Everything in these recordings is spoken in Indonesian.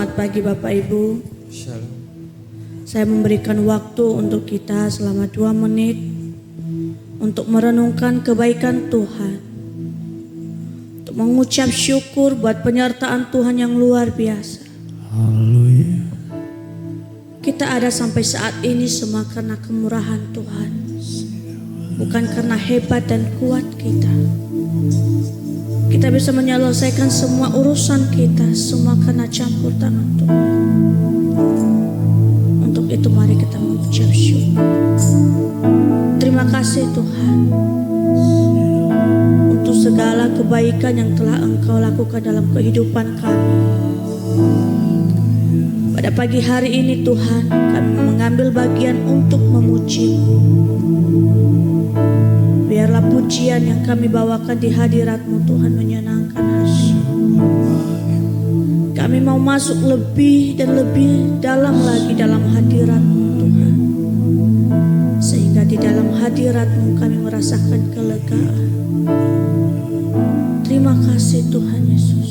Selamat pagi Bapak Ibu. Shalom. Saya memberikan waktu untuk kita selama 2 menit untuk merenungkan kebaikan Tuhan, untuk mengucap syukur buat penyertaan Tuhan yang luar biasa. Haleluya. Kita ada sampai saat ini semua karena kemurahan Tuhan, bukan karena hebat dan kuat kita. Kita bisa menyelesaikan semua urusan kita semua karena campur tangan Tuhan. Untuk itu mari kita mengucap syukur. Terima kasih Tuhan untuk segala kebaikan yang telah Engkau lakukan dalam kehidupan kami. Pada pagi hari ini Tuhan, kami mengambil bagian untuk memuji-Mu. Biarlah pujian yang kami bawakan di hadirat-Mu Tuhan menyenangkan hati. Kami mau masuk lebih dan lebih dalam lagi dalam hadirat-Mu Tuhan. Sehingga di dalam hadirat-Mu kami merasakan kelegaan. Terima kasih Tuhan Yesus.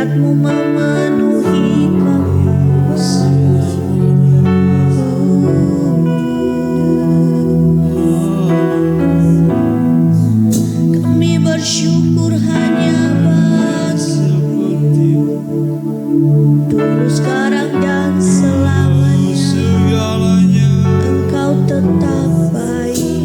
hadirat-Mu memenuhi kami. Kami bersyukur hanya bagi-Mu, dulu, sekarang, dan selamanya. Engkau tetap baik.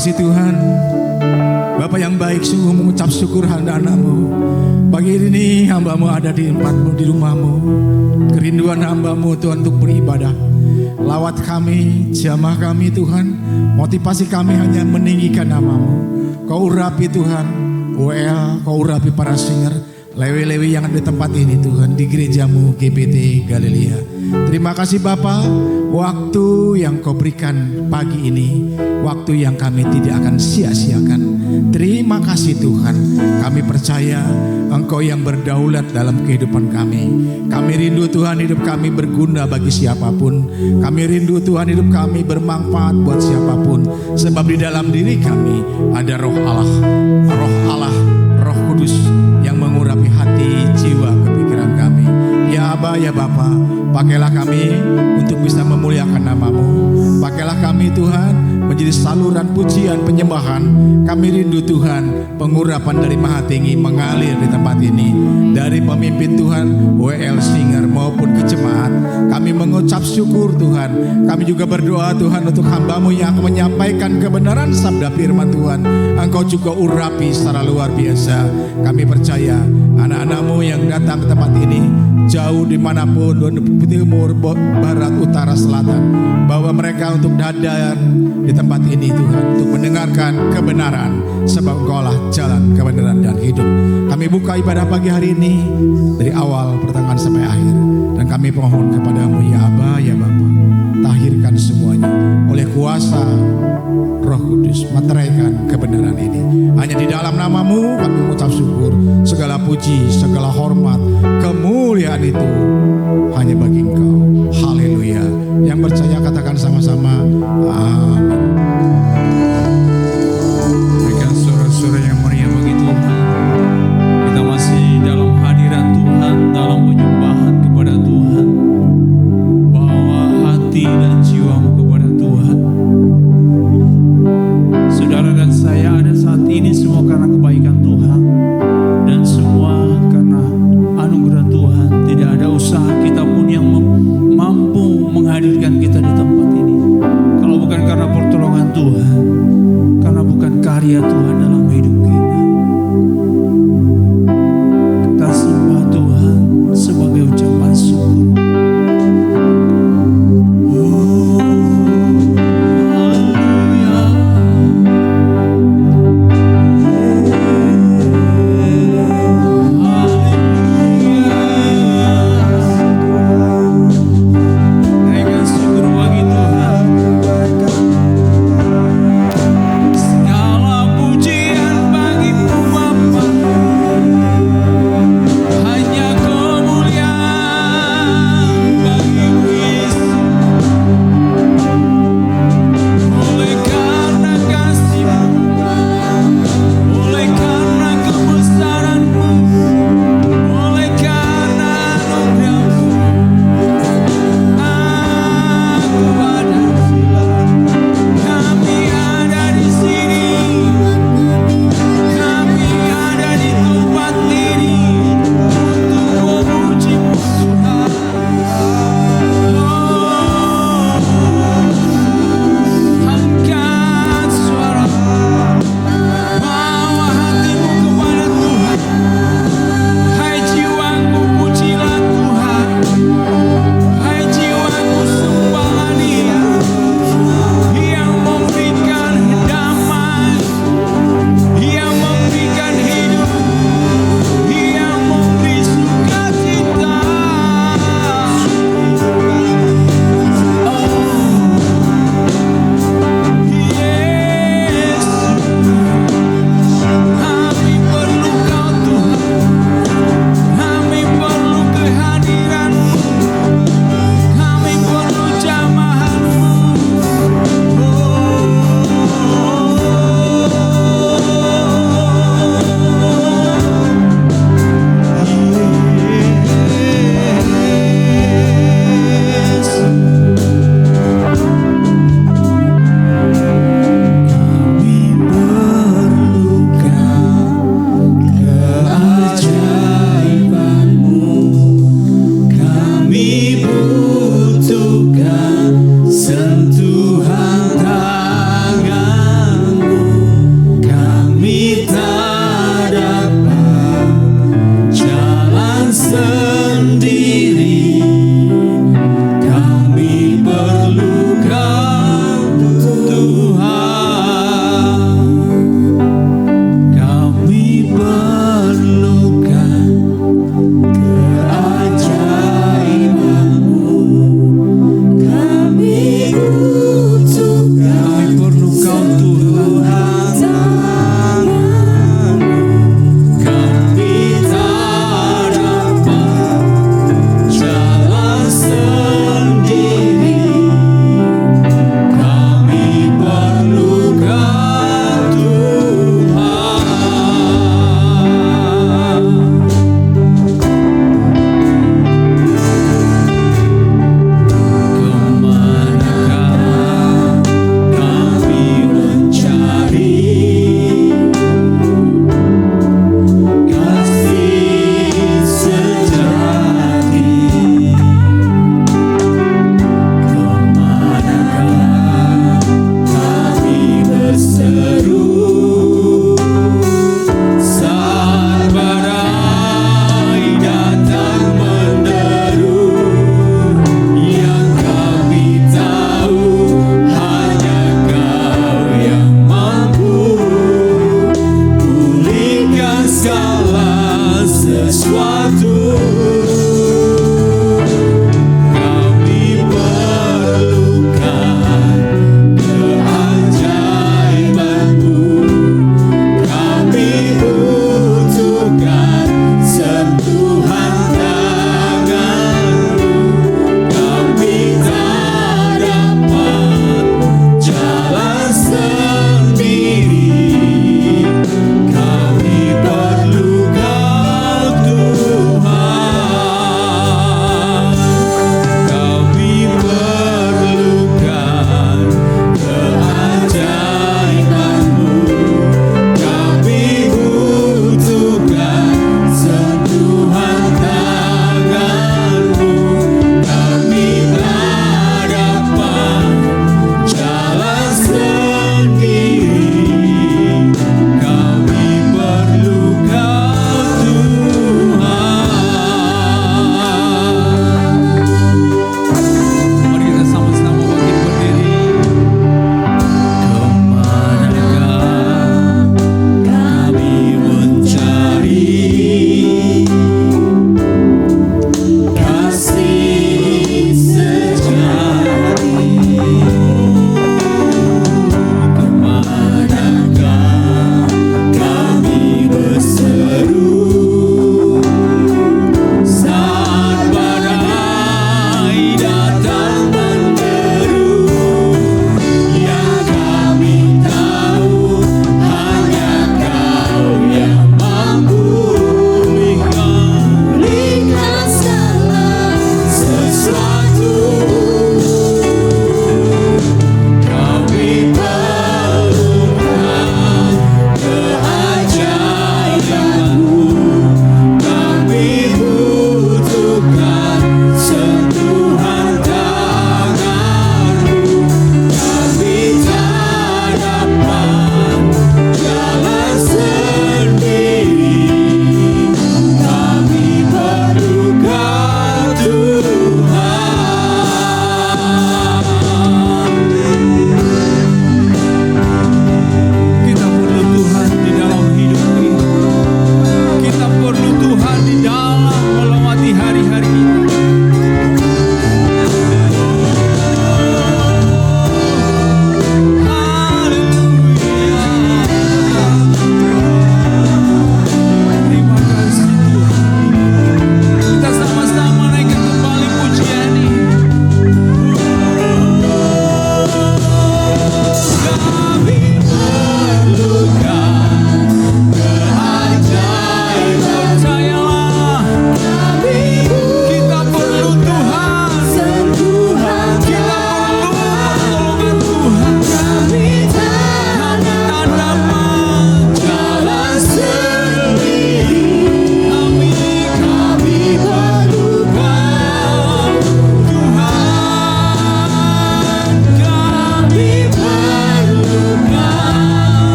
kasih Tuhan. Bapa yang baik, sungguh mengucap syukur anak-anak-Mu. Pagi ini hamba-Mu ada di tempat-Mu, di rumah-Mu. Kerinduan hamba-Mu Tuhan untuk beribadah. Lawat kami, jamah kami Tuhan. Motivasi kami hanya meninggikan nama-Mu. Kau urapi Tuhan, WL, Kau urapi para singer, lewi-lewi yang ada di tempat ini Tuhan, di gereja-Mu GPT Galilea. Terima kasih Bapa, waktu yang Kau berikan pagi ini, waktu yang kami tidak akan sia-siakan. Terima kasih Tuhan, kami percaya Engkau yang berdaulat dalam kehidupan kami. Kami rindu Tuhan hidup kami berguna bagi siapapun. Kami rindu Tuhan hidup kami bermanfaat buat siapapun. Sebab di dalam diri kami ada roh Allah, Roh Kudus yang mengurapi hati, jiwa, kepikiran kami. Ya Aba, ya Bapa, pakailah kami untuk bisa memuliakan nama-Mu. Pakailah kami Tuhan menjadi saluran pujian penyembahan. Kami rindu Tuhan, pengurapan dari Maha Tinggi mengalir di tempat ini. Dari pemimpin Tuhan WL Singer maupun ke jemaat, kami mengucap syukur Tuhan. Kami juga berdoa Tuhan untuk hamba-Mu yang akan menyampaikan kebenaran sabda firman Tuhan. Engkau juga urapi secara luar biasa. Kami percaya anak-anak-Mu yang datang ke tempat ini, jauh dimanapun, timur, barat, utara, selatan, bahwa mereka untuk hadir di tempat ini Tuhan, untuk mendengarkan kebenaran, sebab Engkaulah jalan kebenaran dan hidup. Kami buka ibadah pagi hari ini dari awal pertengahan sampai akhir, dan kami mohon kepadamu ya Aba ya Bapa, tahirkan semuanya oleh kuasa Roh Kudus, materaikan kebenaran ini. Hanya di dalam nama-Mu kami mengucap syukur. Segala puji, segala hormat, kemuliaan itu hanya bagi Engkau. Haleluya. Yang percaya katakan sama-sama amin. Berikan suara-suara yang meriah bagi Tuhan. Kita masih dalam hadiran Tuhan, dalam penyembahan kepada Tuhan. Bawa hati dan jiwamu kepada Tuhan. Saudara dan saya ada saat ini semua karena kebaikan Tuhan, dan semua karena anugerah Tuhan. Tidak ada usaha kita pun yang mampu menghadirkan kita di tempat ini. Kalau bukan karena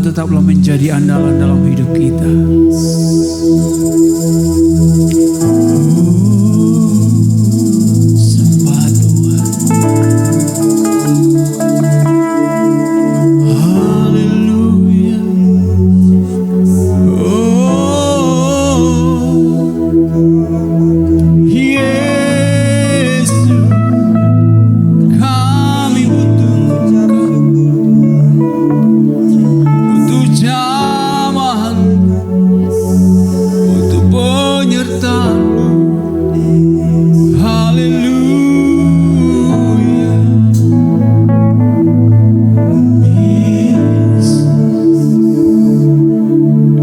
tetaplah menjadi andalan dalam hidup kita. Sembah Tuhan. Haleluya. Yesus, kami butuh jamahan, butuh penyertaan-Mu. Haleluya. Yesus,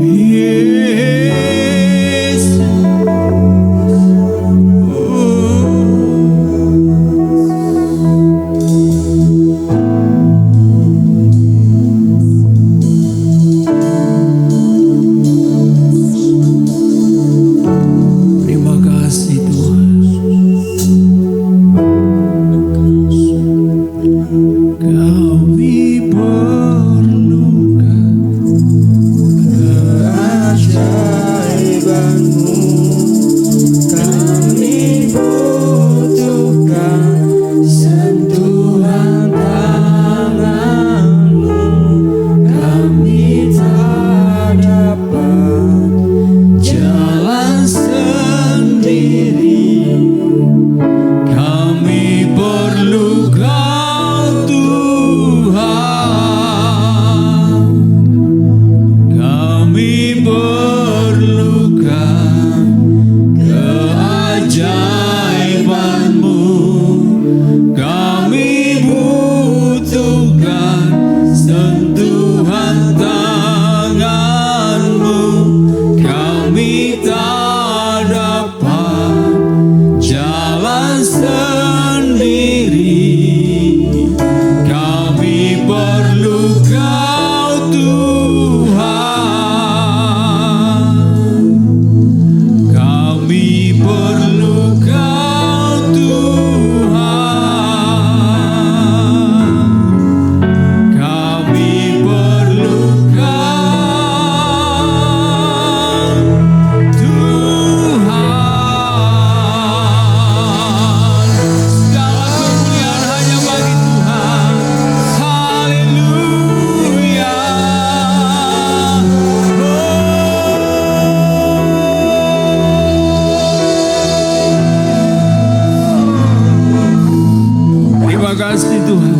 Yesus. Terima kasih Tuhan. Kami perlukan keajaiban-Mu. Kami butuhkan sentuhan tangan-Mu. Kami tak dapat jalan sendiri. Kami perlu Kau Tuhan. Kami perlukan keajaiban-Mu. Kami butuhkan sentuhan tangan-Mu. Kami tak dapat jalan sendiri. Kami perlu Kau Tuhan. Kami perlu Kau Tuhan. Kami perlu Kau Tuhan. Segala kemuliaan hanya bagi Tuhan. Haleluya. Terima kasih Tuhan.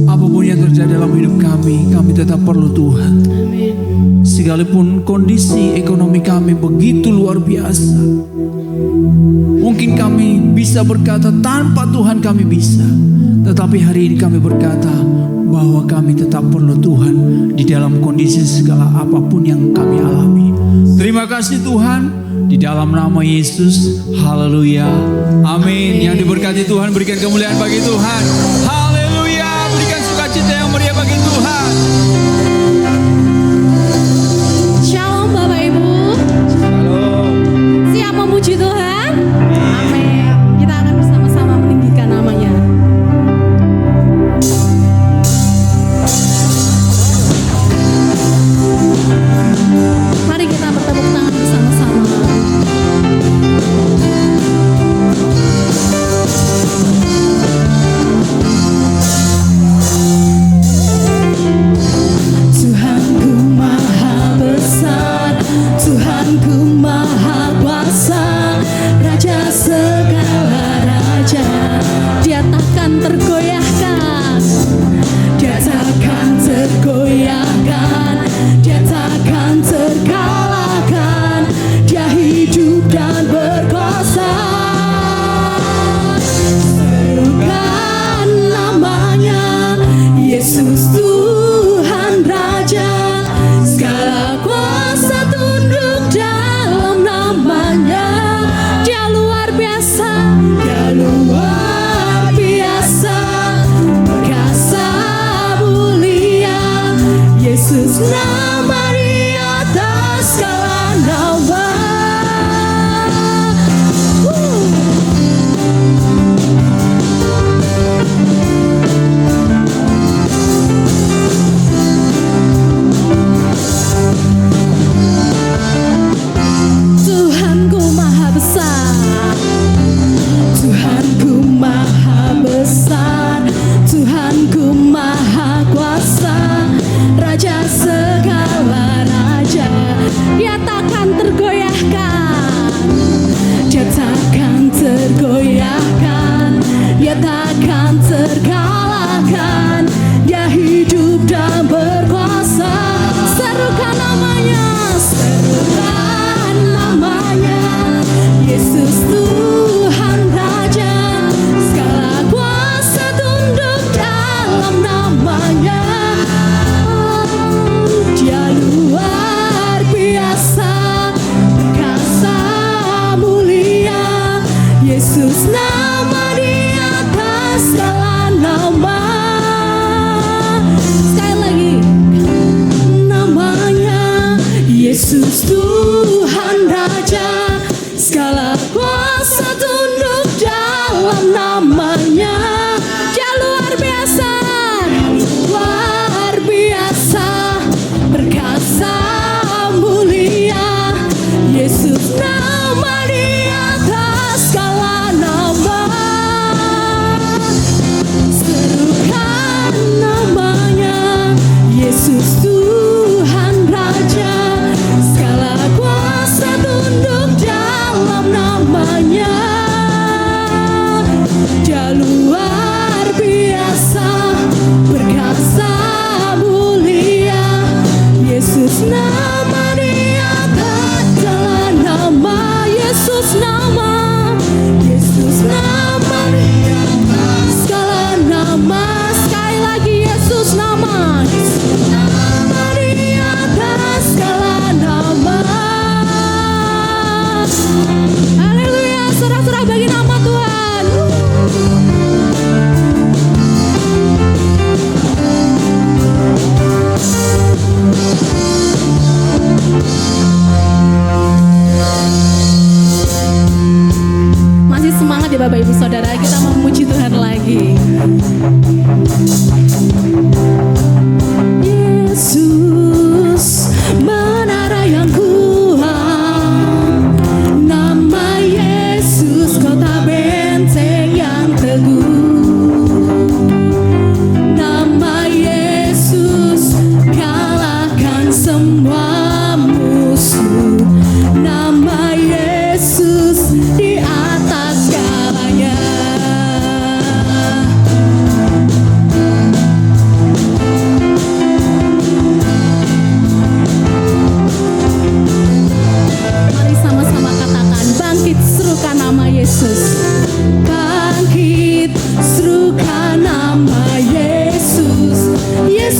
Apapun yang terjadi dalam hidup kami tetap perlu Tuhan. Amin. Sekalipun kondisi ekonomi kami begitu luar biasa, mungkin kami bisa berkata tanpa Tuhan kami bisa. Tetapi hari ini kami berkata bahwa kami tetap perlu Tuhan di dalam kondisi segala apapun yang kami alami. Terima kasih Tuhan. Di dalam nama Yesus. Haleluya. Amin. Yang diberkati Tuhan, berikan kemuliaan bagi Tuhan. Haleluya. Berikan sukacita yang meriah bagi Tuhan. Shalom Bapak Ibu. Siap memuji Tuhan? Amin. Kita akan bersama-sama meninggikan namanya. Mari kita bertepuk tangan bersama-sama.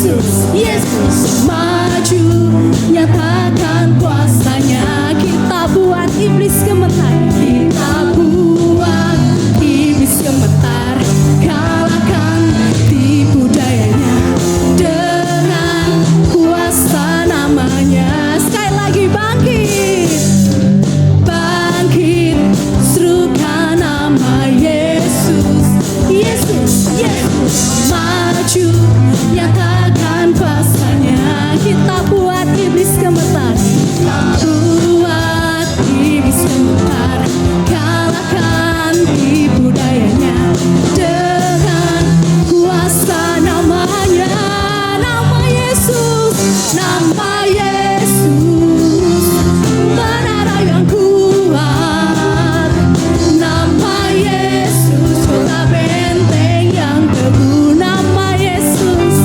Yesus, Yesus maju, nyatakan kuasanya. Kita buat iblis gemetar, kita buat iblis gemetar, kalahkan tipu dayanya dengan kuasa namanya. Sekali lagi bangkit, bangkit, serukan nama Yesus, Yesus, Yesus maju, nyatakan kuasanya. Kita buat iblis gemetar, buat iblis gemetar, kalahkan tipu dayanya dengan kuasa namanya. Nama Yesus, nama Yesus, menara yang kuat. Nama Yesus, kota benteng yang teguh. Nama Yesus,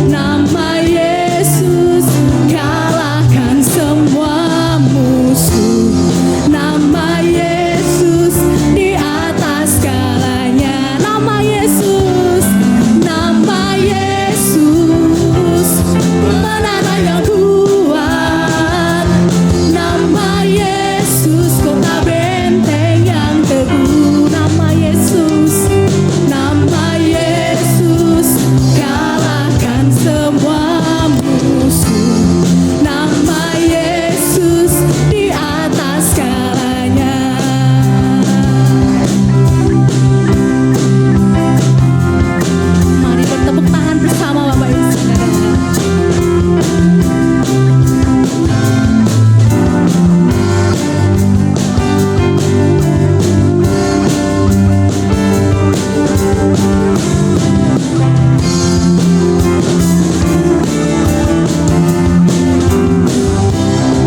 nama Yesus, kalahkan semua musuh. Nama Yesus di atas segalanya. Nama Yesus, nama Yesus, menara yang kuat. Nama Yesus, kota benteng yang teguh. Nama Yesus, nama Yesus, kalahkan semua musuh. Nama Yesus di atas segalanya. Mari bertepuk tangan bersama Bapak Ibu Saudara.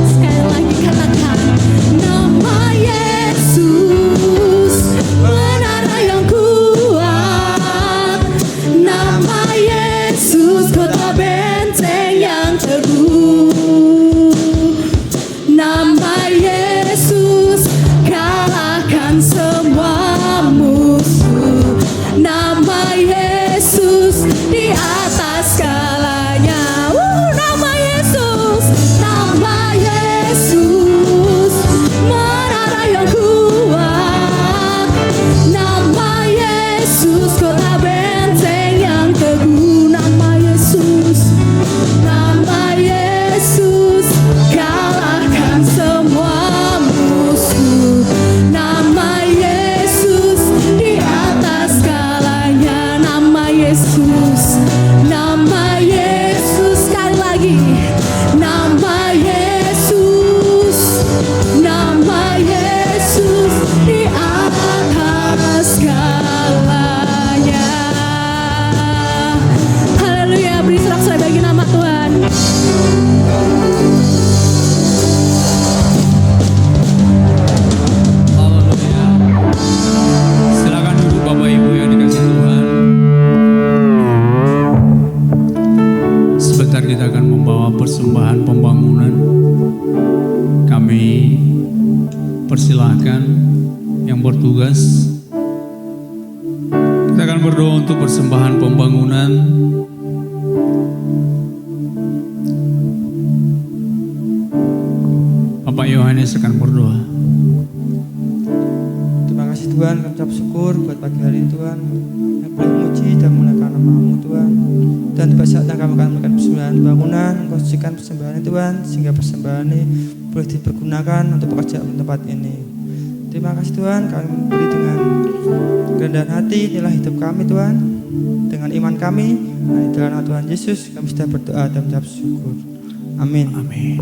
Sekali lagi katakan, nama Yesus, menara yang kuat. Nama Yesus, kota benteng yang teguh. Nama Yesus, kalahkan semua musuh. Nama Yesus di atas segalanya. Nama Yesus, nama Yesus, menara yang kuat. Nama Yesus, kota benteng yang teguh. Nama Yesus, nama Yesus, kalahkan semua musuh. Nama Yesus di atas segalanya. Nama Yesus, nama Yesus, sekali lagi. Nama Yesus, nama Yesus di atas segalanya. Haleluya, beri sorak-sorai bagi nama Tuhan. Haleluya. Silakan duduk Bapak Ibu yang dikasih Tuhan. Sebentar kita akan membawa persembahan pembangunan. Kami persilahkan yang bertugas. Kita akan berdoa untuk persembahan pembangunan. Bapak Yohanes akan berdoa. Terima kasih Tuhan, kami ucap syukur buat pagi hari ini Tuhan. Yang boleh memuji dan memuliakan nama-Mu Tuhan. Dan pada saatnya kami akan melakukan persembahan bangunan, konstruksikan persembahan ini Tuhan, sehingga persembahan ini boleh dipergunakan untuk pekerjaan tempat ini. Terima kasih Tuhan, kami beri dengan kerendahan hati, inilah hidup kami Tuhan. Dengan iman kami, dan di dalam nama Tuhan Yesus, kami sudah berdoa dan mengucap syukur. Amin. Amin.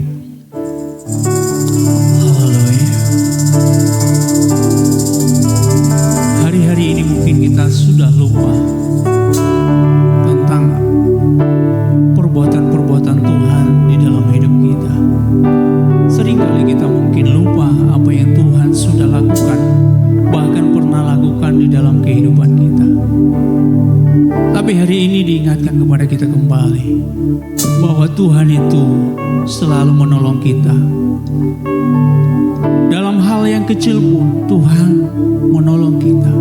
Haleluya. Hari-hari ini mungkin kita sudah lupa tentang perbuatan-perbuatan Tuhan di dalam hidup kita. Seringkali kita mungkin lupa apa yang Tuhan sudah lakukan, bahkan pernah lakukan di dalam kehidupan kita. Tapi hari ini diingatkan kepada kita kembali bahwa Tuhan itu selalu menolong kita. Dalam hal yang kecil pun Tuhan menolong kita.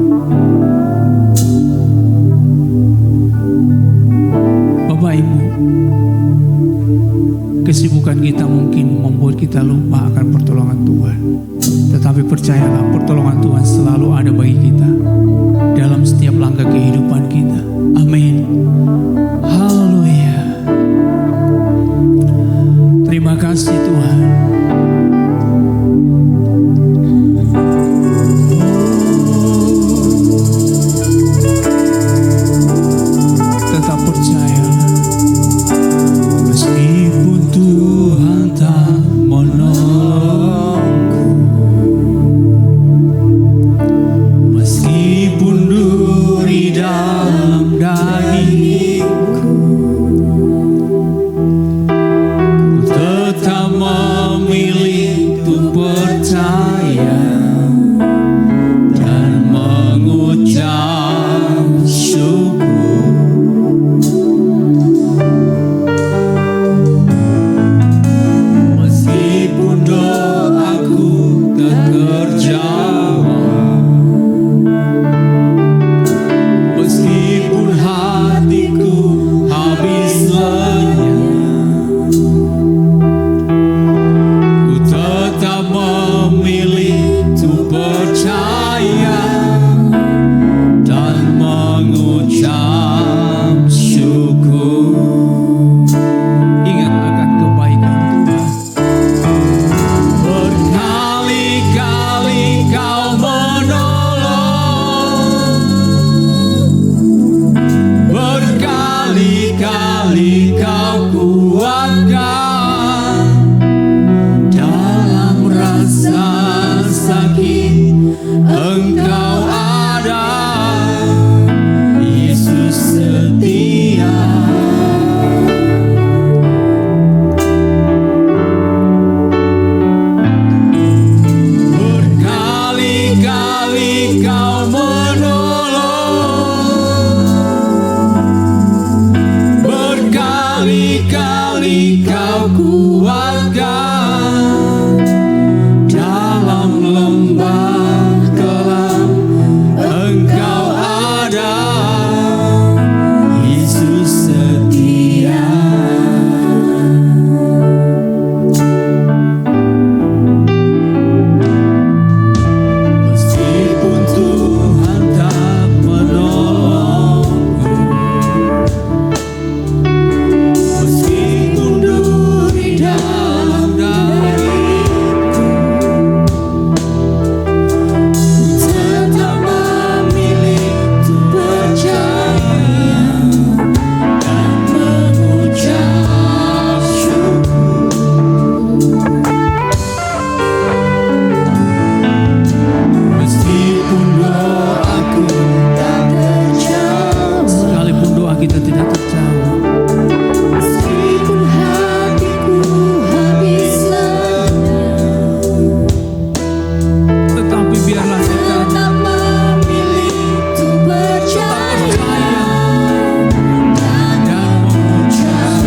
Bapak Ibu, Kesibukan kita mungkin membuat kita lupa akan pertolongan Tuhan. Tetapi percayalah, pertolongan Tuhan selalu ada bagi kita dalam setiap langkah kehidupan kita. Amin. Haleluya. Terima kasih Tuhan. Tetap percaya, meskipun Tuhan tak menolongku, meskipun duri dalam dagingku, ku tetap memilih untuk percaya dan mengucap syukur. Meskipun doaku tak terjawab, meskipun hatiku habis lenyap, ku tetap memilih untuk percaya dan mengucap syukur. Ingat akan kebaikan Tuhan. Berkali-kali Kau menolong, berkali-kali Kau kuatkan dalam rasa sakit. Engkau ada, Yesus setia. Berkali-kali Kau menolong, berkali-kali Kau kuatkan dalam lembah kelam. Engkau ada, Yesus setia. Meskipun Tuhan tak menolongku, meskipun duri dalam dagingku, ku tetap memilih untuk percaya dan mengucap syukur. Meskipun doaku tak terjawab, sekalipun doa kita tidak terjawab, meskipun hatiku habis lenyap, tetapi biarlah kita tetap memilih untuk percaya dan mengucap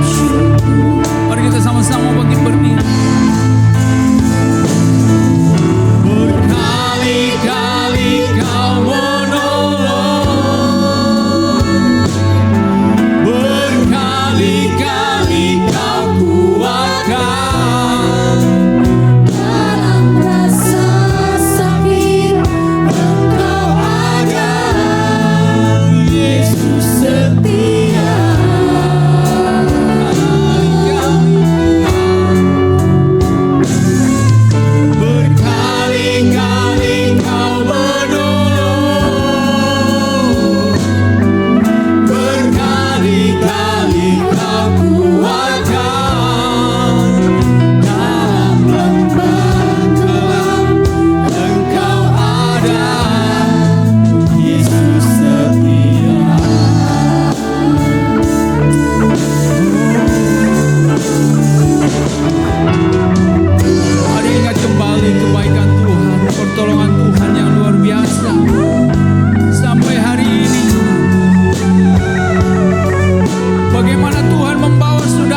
syukur. Mari kita sama-sama bangkit berdiri. Berkali-kali Kau menolong, berkali-kali Kau kuatkan dalam rasa sakit. Engkau ada, Yesus setia. Berkali-kali Kau menolong, berkali-kali Kau kuatkan dalam lembah kelam. Engkau ada, Yesus setia. Mari ingat kembali kebaikan Tuhan, pertolongan Tuhan yang luar biasa sampai hari ini. Bagaimana Tuhan membawa saudara